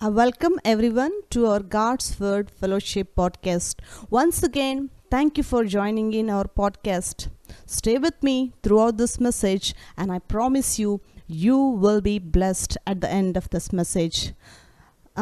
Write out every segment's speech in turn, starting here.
I welcome everyone to our God's Word Fellowship podcast. Once again, thank you for joining in our podcast. Stay with me throughout this message, and I promise you, you will be blessed at the end of this message.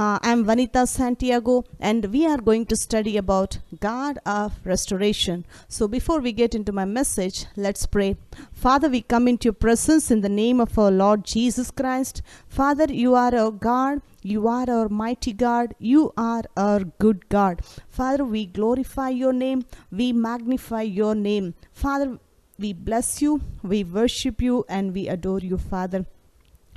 I'm Vanita Santiago, and we are going to study about God of restoration. So before we get into my message, let's pray. Father, we come into your presence in the name of our Lord Jesus Christ. Father, you are our God. You are our mighty God. You are our good God. Father, we glorify your name. We magnify your name. Father, we bless you, we worship you, and we adore you, Father.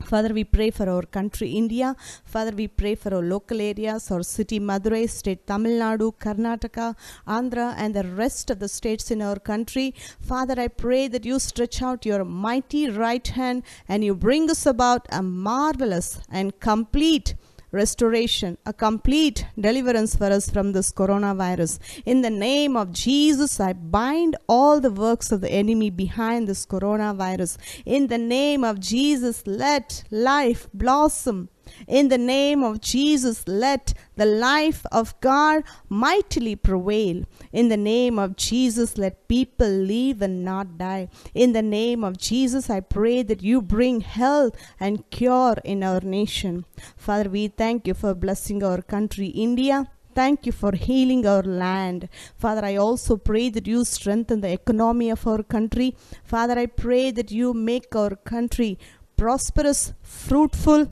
Father, we pray for our country, India. Father, we pray for our local areas, our city, Madurai, state Tamil Nadu, Karnataka, Andhra, and the rest of the states in our country. Father, I pray that you stretch out your mighty right hand and you bring us about a marvelous and complete restoration, a complete deliverance for us from this coronavirus. In the name of Jesus, I bind all the works of the enemy behind this coronavirus. In the name of Jesus, let life blossom. In the name of Jesus, let the life of God mightily prevail. In the name of Jesus, let people live and not die. In the name of Jesus, I pray that you bring health and cure in our nation. Father, we thank you for blessing our country, India. Thank you for healing our land. Father, I also pray that you strengthen the economy of our country. Father, I pray that you make our country prosperous, fruitful,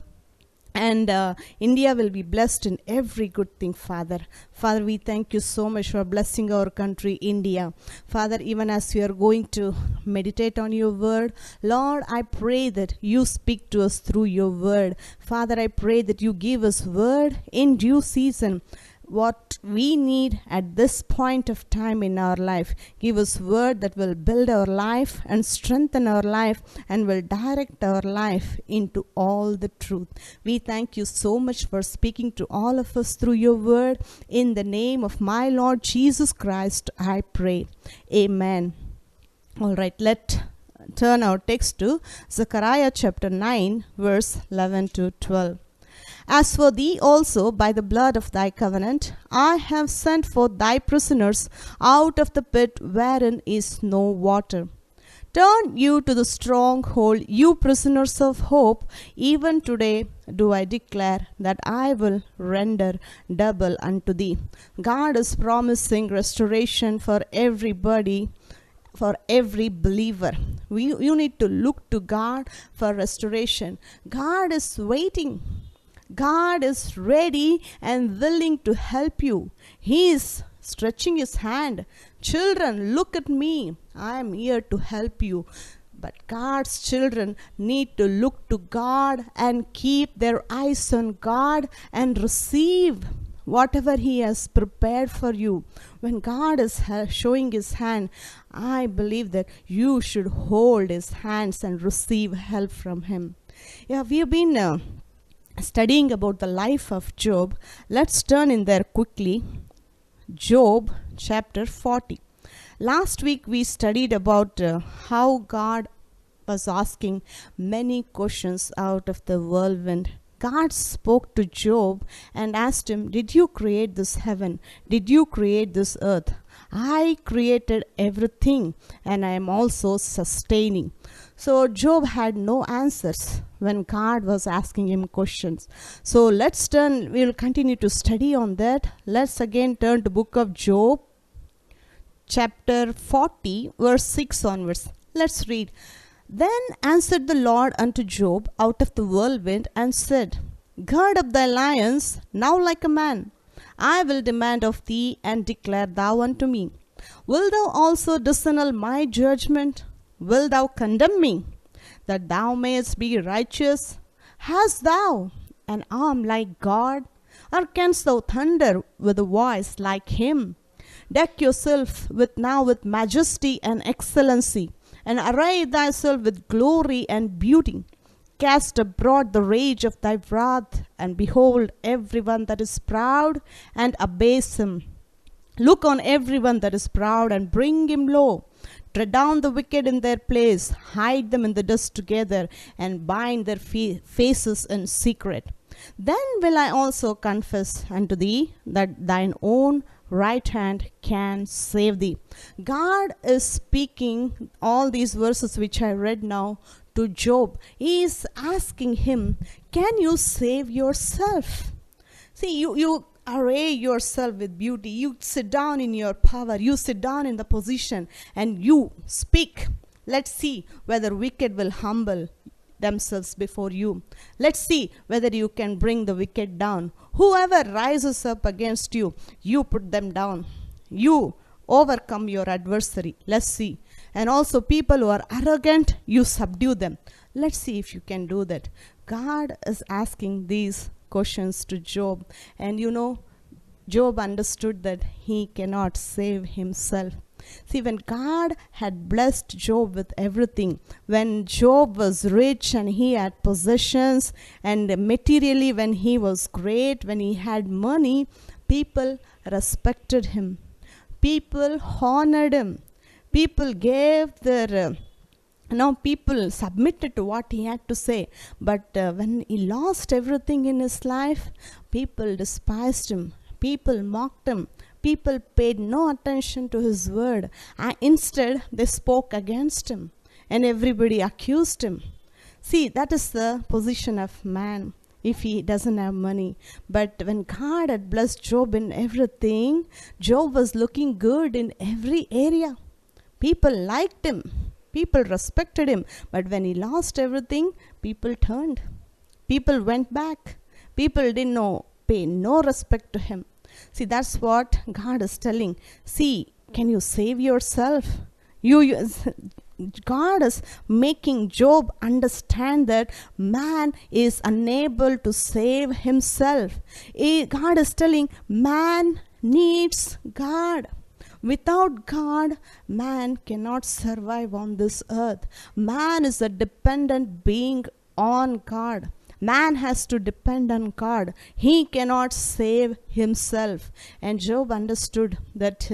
and India will be blessed in every good thing, Father. Father, we thank you so much for blessing our country, India. Father, even as we are going to meditate on your word, Lord, I pray that you speak to us through your word. Father, I pray that you give us word in due season, what we need at this point of time in our life. Give us word that will build our life and strengthen our life and will direct our life into all the truth. We thank you so much for speaking to all of us through your word. In the name of my Lord Jesus Christ, I pray. Amen. All right, let's turn our text to Zechariah chapter 9, verse 11 to 12. As for thee also, by the blood of thy covenant, I have sent forth thy prisoners out of the pit wherein is no water. Turn you to the stronghold, you prisoners of hope. Even today do I declare that I will render double unto thee. God is promising restoration for everybody, for every believer. You need to look to God for restoration. God is waiting. God is ready and willing to help you. He is stretching his hand. Children, look at me. I am here to help you. But God's children need to look to God and keep their eyes on God and receive whatever he has prepared for you. When God is showing his hand, I believe that you should hold his hands and receive help from him. Yeah, we have been studying about the life of Job. Let's turn in there quickly. Job chapter 40. Last week we studied about how God was asking many questions out of the whirlwind. God spoke to Job and asked him, did you create this heaven? Did you create this earth? I created everything and I am also sustaining. So Job had no answers when God was asking him questions. So we'll continue to study on that. Let's again turn to book of Job, chapter 40, verse 6 onwards. Let's read. Then answered the Lord unto Job out of the whirlwind and said, gird up thy loins now like a man. I will demand of thee, and declare thou unto me. Wilt thou also disannul my judgment? Wilt thou condemn me, that thou mayest be righteous? Hast thou an arm like God? Or canst thou thunder with a voice like him? Deck yourself now with majesty and excellency, and array thyself with glory and beauty. Cast abroad the rage of thy wrath, and behold everyone that is proud, and abase him. Look on everyone that is proud, and bring him low. Tread down the wicked in their place, hide them in the dust together, and bind their faces in secret. Then will I also confess unto thee that thine own right hand can save thee. God is speaking all these verses which I read now to Job. He is asking him, can you save yourself? See, you array yourself with beauty. You sit down in your power. You sit down in the position and you speak. Let's see whether wicked will humble themselves before you. Let's see whether you can bring the wicked down. Whoever rises up against you, you put them down. You overcome your adversary. Let's see. And also people who are arrogant, you subdue them. Let's see if you can do that. God is asking these questions to Job. And you know, Job understood that he cannot save himself. See, when God had blessed Job with everything, when Job was rich and he had possessions, and materially when he was great, when he had money, people respected him. People honored him. People gave their people submitted to what he had to say. But when he lost everything in his life, people despised him. People mocked him. People paid no attention to his word. Instead, they spoke against him. And everybody accused him. See, that is the position of man if he doesn't have money. But when God had blessed Job in everything, Job was looking good in every area. People liked him. People respected him. But when he lost everything, people turned. People went back. People didn't pay no respect to him. See, that's what God is telling. See, can you save yourself? God is making Job understand that man is unable to save himself. God is telling man needs God. Without God, man cannot survive on this earth. Man is a dependent being on God. Man has to depend on God. He cannot save himself. And Job understood that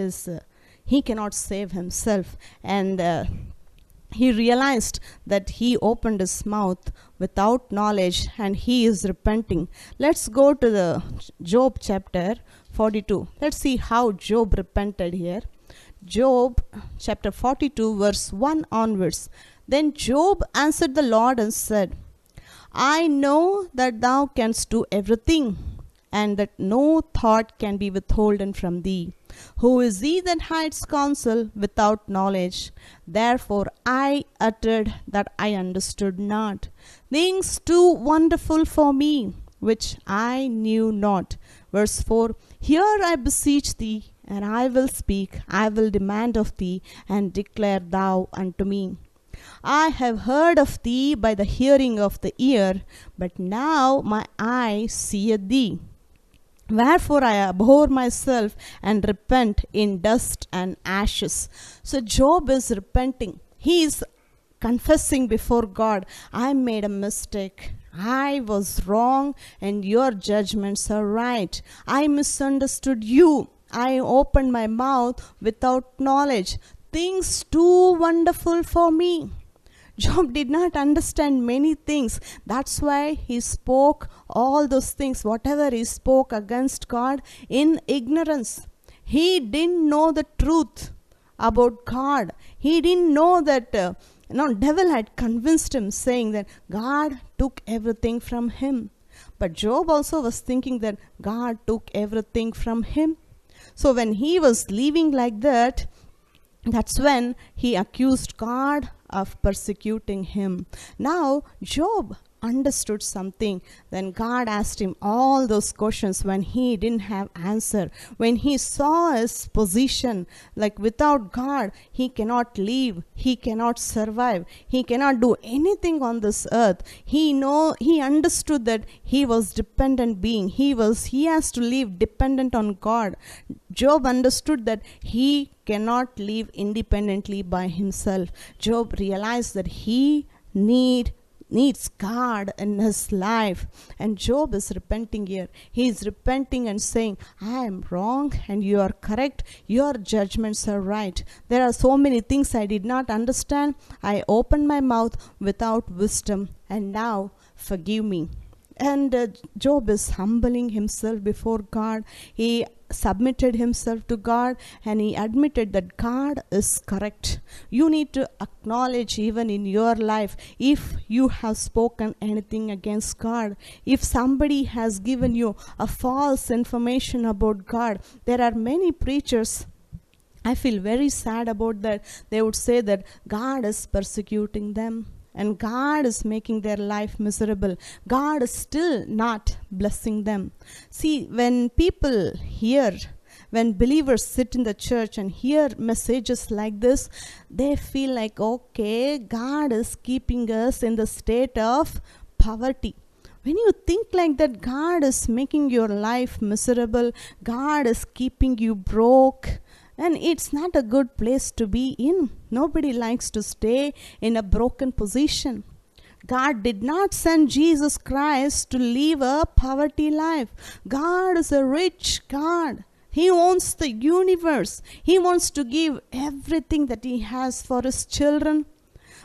he cannot save himself. And he realized that he opened his mouth without knowledge and he is repenting. Let's go to the Job chapter 42. Let's see how Job repented here. Job chapter 42 verse 1 onwards. Then Job answered the Lord and said, I know that thou canst do everything, and that no thought can be withholden from thee. Who is he that hides counsel without knowledge? Therefore I uttered that I understood not. Things too wonderful for me, which I knew not. Verse 4, Hear I beseech thee, and I will speak. I will demand of thee, and declare thou unto me. I have heard of thee by the hearing of the ear, but now my eye seeth thee. Wherefore I abhor myself and repent in dust and ashes. So Job is repenting. He is confessing before God, I made a mistake. I was wrong and your judgments are right. I misunderstood you. I opened my mouth without knowledge. Things too wonderful for me. Job did not understand many things. That's why he spoke all those things, whatever he spoke against God, in ignorance. He didn't know the truth about God. He didn't know that devil had convinced him, saying that God took everything from him. But Job also was thinking that God took everything from him. So when he was living like that, that's when he accused God of persecuting him. Now, Job understood something. Then God asked him all those questions when he didn't have answer. When he saw his position, like without God, he cannot live. He cannot survive. He cannot do anything on this earth. He understood that he was dependent being. He has to live dependent on God. Job understood that he cannot live independently by himself. Job realized that he needs God in his life. And Job is repenting here. He is repenting and saying, I am wrong and you are correct. Your judgments are right. There are so many things I did not understand. I opened my mouth without wisdom, and now forgive me. And Job is humbling himself before God. He submitted himself to God and he admitted that God is correct. You need to acknowledge, even in your life, if you have spoken anything against God, if somebody has given you a false information about God. There are many preachers, I feel very sad about that. They would say that God is persecuting them and God is making their life miserable. God is still not blessing them. See, when people hear, when believers sit in the church and hear messages like this, they feel like, okay, God is keeping us in the state of poverty. When you think like that, God is making your life miserable, God is keeping you broke, and it's not a good place to be in. Nobody likes to stay in a broken position. God did not send Jesus Christ to live a poverty life. God is a rich God. He owns the universe. He wants to give everything that He has for His children.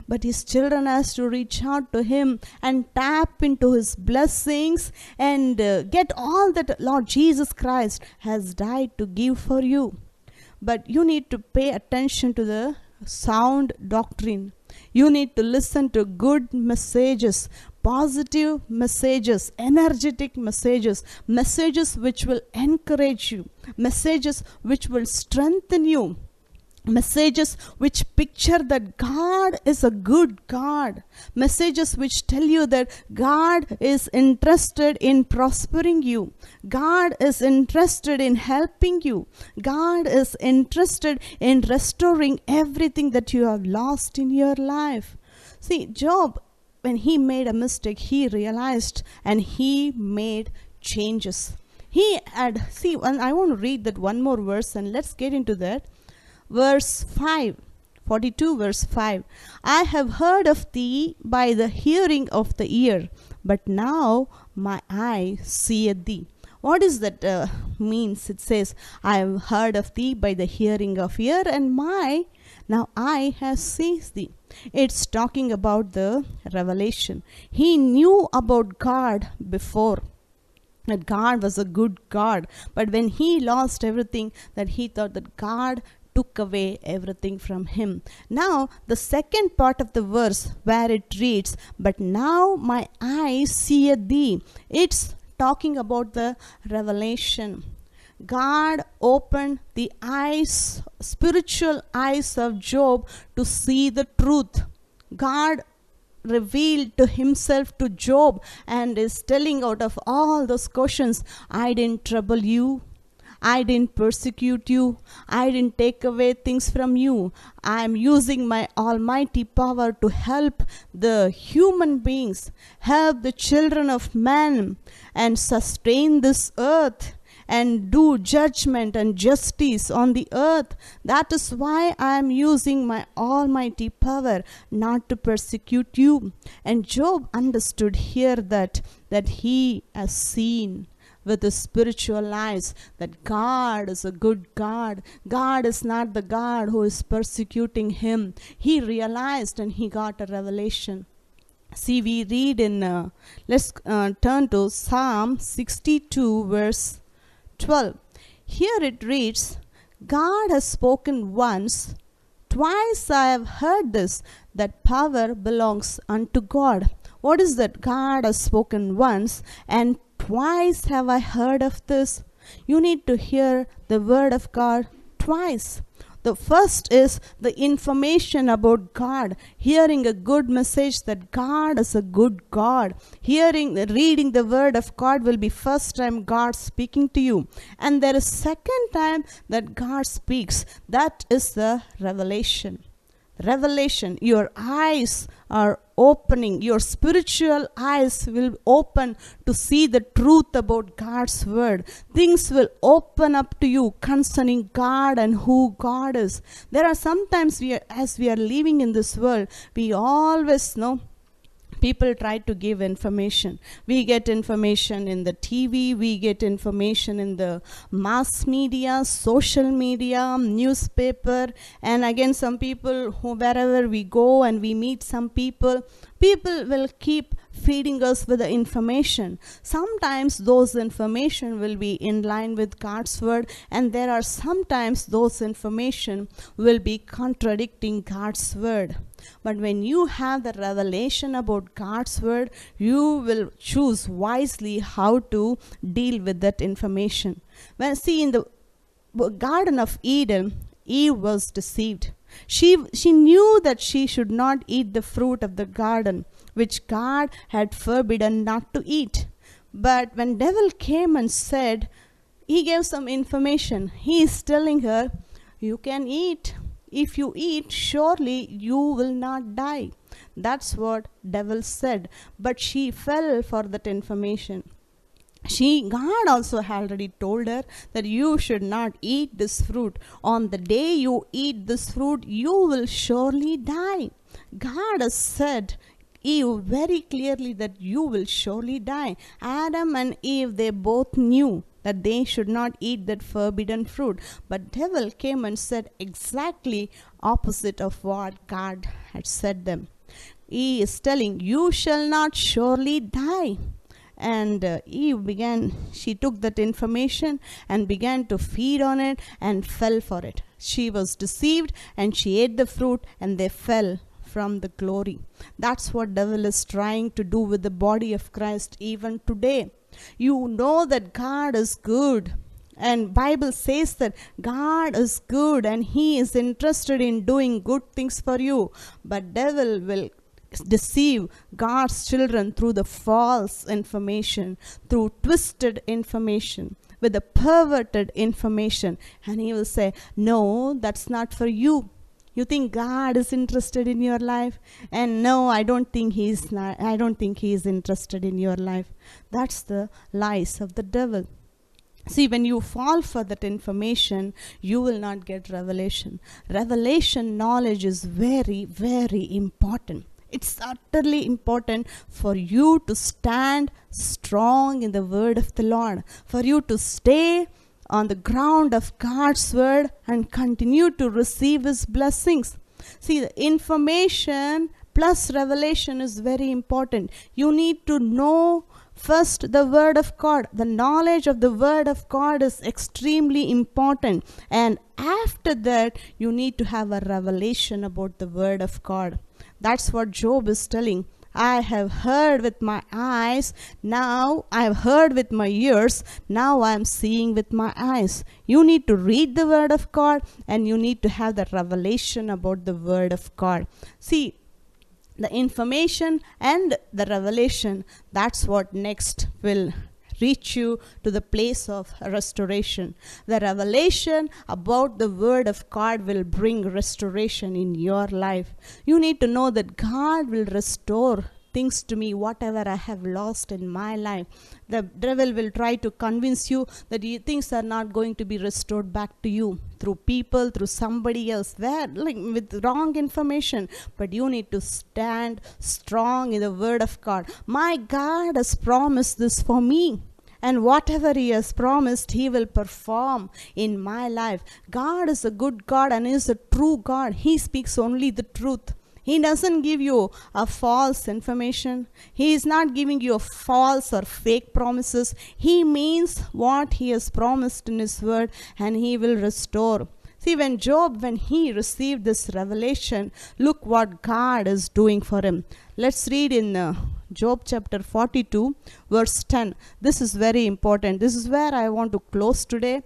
But His children has to reach out to Him and tap into His blessings and get all that Lord Jesus Christ has died to give for you. But you need to pay attention to the sound doctrine. You need to listen to good messages, positive messages, energetic messages, messages which will encourage you, messages which will strengthen you, messages which picture that God is a good God, messages which tell you that God is interested in prospering you, God is interested in helping you, God is interested in restoring everything that you have lost in your life. See, Job, when he made a mistake, he realized and he made changes. I want to read that one more verse and let's get into that. Verse 5, 42 verse 5. I have heard of thee by the hearing of the ear, but now my eye seeth thee. What is that means? It says, I have heard of thee by the hearing of ear, and now eye has seen thee. It's talking about the revelation. He knew about God before, that God was a good God. But when he lost everything, that he thought that God took away everything from him. Now, the second part of the verse where it reads, but now my eyes see thee. It's talking about the revelation. God opened the eyes, spiritual eyes of Job to see the truth. God revealed to himself to Job and is telling out of all those questions, I didn't trouble you, I didn't persecute you, I didn't take away things from you. I am using my almighty power to help the human beings, help the children of man, and sustain this earth and do judgment and justice on the earth. That is why I am using my almighty power, not to persecute you. And Job understood here that he has seen with his spiritual eyes that God is a good God. God is not the God who is persecuting him. He realized and he got a revelation. See, we read in, let's turn to Psalm 62 verse 12. Here it reads, God has spoken once, twice I have heard this, that power belongs unto God. What is that? God has spoken once and twice have I heard of this. You need to hear the word of God twice. The first is the information about God, hearing a good message that God is a good God. Reading the word of God will be first time God speaking to you. And there is second time that God speaks. That is the revelation. Revelation, your eyes are opening, your spiritual eyes will open to see the truth about God's word. Things will open up to you concerning God and who God is. There are sometimes as we are living in this world, we always know people try to give information. We get information in the TV, we get information in the mass media, social media, newspaper, and again some people who wherever we go and we meet some people will keep feeding us with the information. Sometimes those information will be in line with God's word, and there are sometimes those information will be contradicting God's word. But when you have the revelation about God's word, you will choose wisely how to deal with that information. When see in the Garden of Eden, Eve was deceived. She knew that she should not eat the fruit of the garden, which God had forbidden not to eat. But when devil came and said, he gave some information. He is telling her, you can eat. If you eat, surely you will not die. That's what devil said. But she fell for that information. God also already told her that you should not eat this fruit. On the day you eat this fruit, you will surely die. God has said Eve very clearly that you will surely die. Adam and Eve, they both knew that they should not eat that forbidden fruit. But devil came and said exactly opposite of what God had said them. He is telling, you shall not surely die. And she took that information and began to feed on it and fell for it. She was deceived and she ate the fruit and they fell from the glory. That's what devil is trying to do with the body of Christ even today. You know that God is good. And Bible says that God is good and he is interested in doing good things for you. But devil will deceive God's children through the false information, through twisted information, with the perverted information. And he will say, no, that's not for you. You think God is interested in your life? And no, I don't think he is interested in your life. That's the lies of the devil. See, when you fall for that information, you will not get revelation. Revelation knowledge is very, very important. It's utterly important for you to stand strong in the word of the Lord, for you to stay on the ground of God's word and continue to receive his blessings. See, the information plus revelation is very important. You need to know first the word of God. The knowledge of the word of God is extremely important. And after that, you need to have a revelation about the word of God. That's what Job is telling. I have heard with my eyes, now I have heard with my ears, now I am seeing with my eyes. You need to read the word of God and you need to have the revelation about the word of God. See, the information and the revelation, that's what next will reach you to the place of restoration. The revelation about the word of God will bring restoration in your life. You need to know that God will restore things to me, whatever I have lost in my life. The devil will try to convince you that things are not going to be restored back to you through people, through somebody else, with wrong information. But you need to stand strong in the word of God. My God has promised this for me. And whatever he has promised, he will perform in my life. God is a good God and is a true God. He speaks only the truth. He doesn't give you a false information. He is not giving you a false or fake promises. He means what he has promised in his word, and he will restore. See, when he received this revelation, look what God is doing for him. Let's read in Job chapter 42, verse 10. This is very important. This is where I want to close today.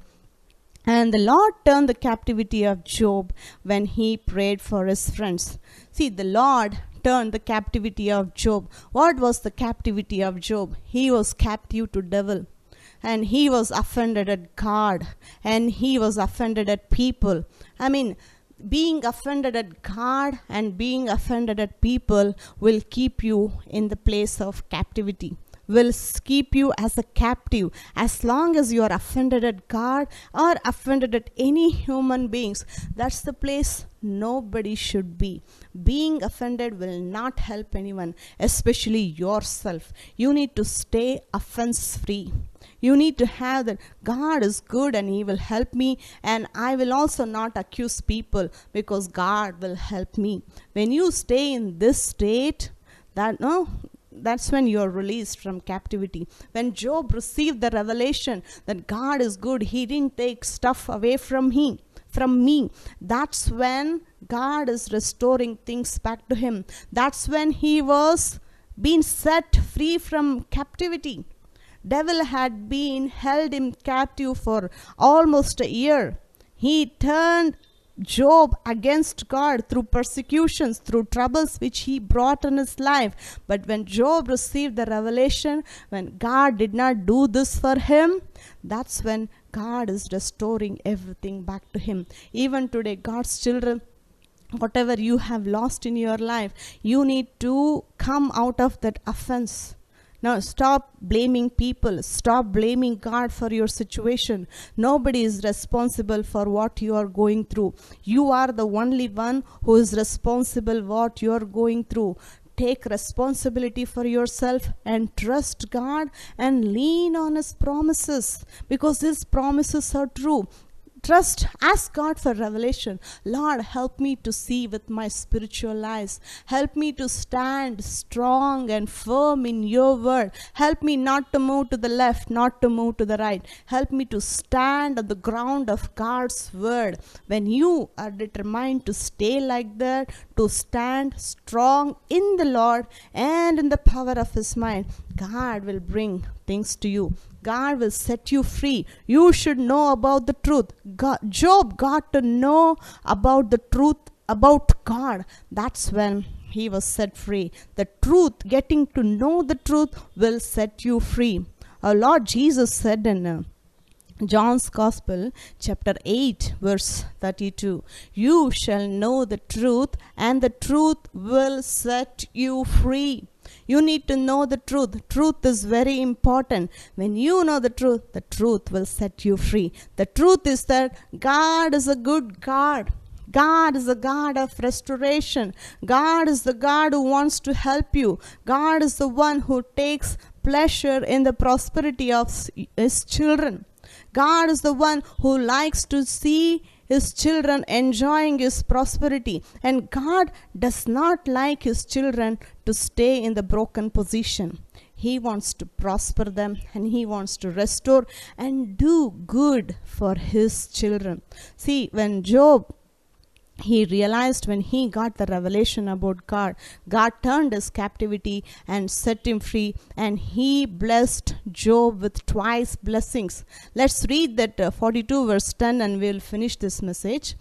And the Lord turned the captivity of Job when he prayed for his friends. See, the Lord turned the captivity of Job. What was the captivity of Job? He was captive to devil. And he was offended at God. And he was offended at people. I mean, being offended at God and being offended at people will keep you in the place of captivity, will keep you as a captive. As long as you are offended at God or offended at any human beings, that's the place nobody should be. Being offended will not help anyone, especially yourself. You need to stay offense free. You need to have that God is good and he will help me, and I will also not accuse people because God will help me. When you stay in this state, that's when you're released from captivity. When Job received the revelation that God is good, he didn't take stuff away from me. That's when God is restoring things back to him. That's when he was being set free from captivity. Devil had been held him captive for almost a year. He turned Job against God through persecutions, through troubles which he brought in his life. But when Job received the revelation, when God did not do this for him, that's when God is restoring everything back to him. Even today, God's children, whatever you have lost in your life, you need to come out of that offense. Now stop blaming people. Stop blaming God for your situation. Nobody is responsible for what you are going through. You are the only one who is responsible what you are going through. Take responsibility for yourself and trust God and lean on his promises, because his promises are true. Trust, ask God for revelation. Lord, help me to see with my spiritual eyes. Help me to stand strong and firm in your word. Help me not to move to the left, not to move to the right. Help me to stand on the ground of God's word. When you are determined to stay like that, to stand strong in the Lord and in the power of his mind, God will bring things to you. God will set you free. You should know about the truth. Job got to know about the truth about God. That's when he was set free. The truth, getting to know the truth, will set you free. Our Lord Jesus said in John's Gospel, chapter 8, verse 32, you shall know the truth, and the truth will set you free. You need to know the truth. Truth is very important. When you know the truth will set you free. The truth is that God is a good God. God is a God of restoration. God is the God who wants to help you. God is the one who takes pleasure in the prosperity of his children. God is the one who likes to see his children enjoying his prosperity. And God does not like his children to stay in the broken position. He wants to prosper them, and he wants to restore and do good for his children. See, when Job, he realized, when he got the revelation about God, God turned his captivity and set him free, and he blessed Job with twice blessings. Let's read that 42 verse 10 and we'll finish this message.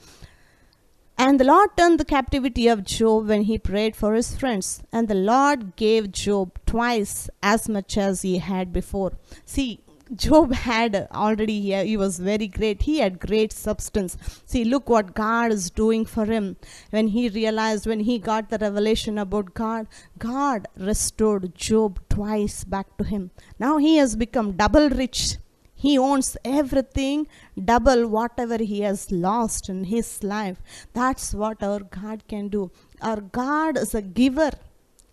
And the Lord turned the captivity of Job when he prayed for his friends, and the Lord gave Job twice as much as he had before. See, Job had already, he was very great. He had great substance. See, look what God is doing for him. When he realized, when he got the revelation about God, God restored Job twice back to him. Now he has become double rich. He owns everything, double whatever he has lost in his life. That's what our God can do. Our God is a giver.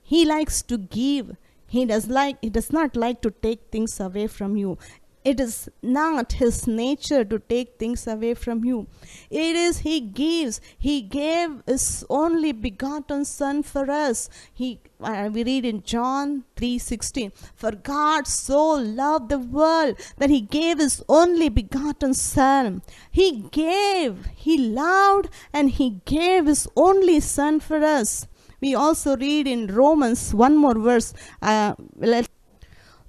He likes to give. He does not like to take things away from you. It is not his nature to take things away from you. It is he gives. He gave his only begotten Son for us. We read in John 3:16, for God so loved the world that he gave his only begotten Son. He gave, he loved, and he gave his only Son for us. We also read in Romans, one more verse,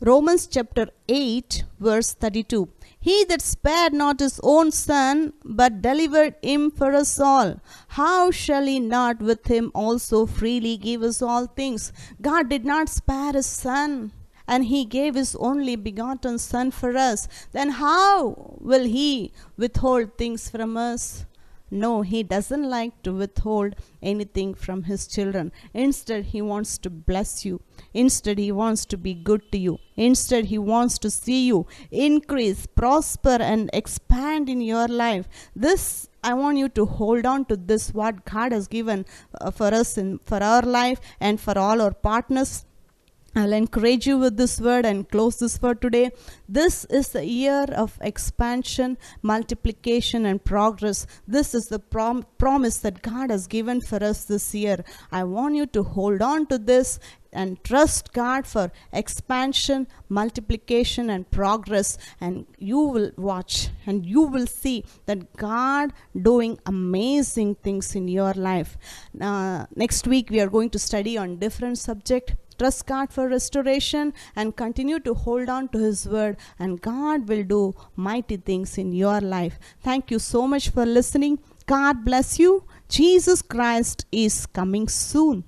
Romans chapter 8, verse 32. He that spared not his own Son, but delivered him for us all, how shall he not with him also freely give us all things? God did not spare his Son, and he gave his only begotten Son for us. Then how will he withhold things from us? No, he doesn't like to withhold anything from his children. Instead, he wants to bless you. Instead, he wants to be good to you. Instead, he wants to see you increase, prosper, and expand in your life. This, I want you to hold on to this, what God has given for us, for our life, and for all our partners. I'll encourage you with this word and close this word today. This is the year of expansion, multiplication, and progress. This is the promise that God has given for us this year. I want you to hold on to this and trust God for expansion, multiplication, and progress. And you will watch and you will see that God doing amazing things in your life. Next week we are going to study on different subject. Trust God for restoration and continue to hold on to His word, and God will do mighty things in your life. Thank you so much for listening. God bless you. Jesus Christ is coming soon.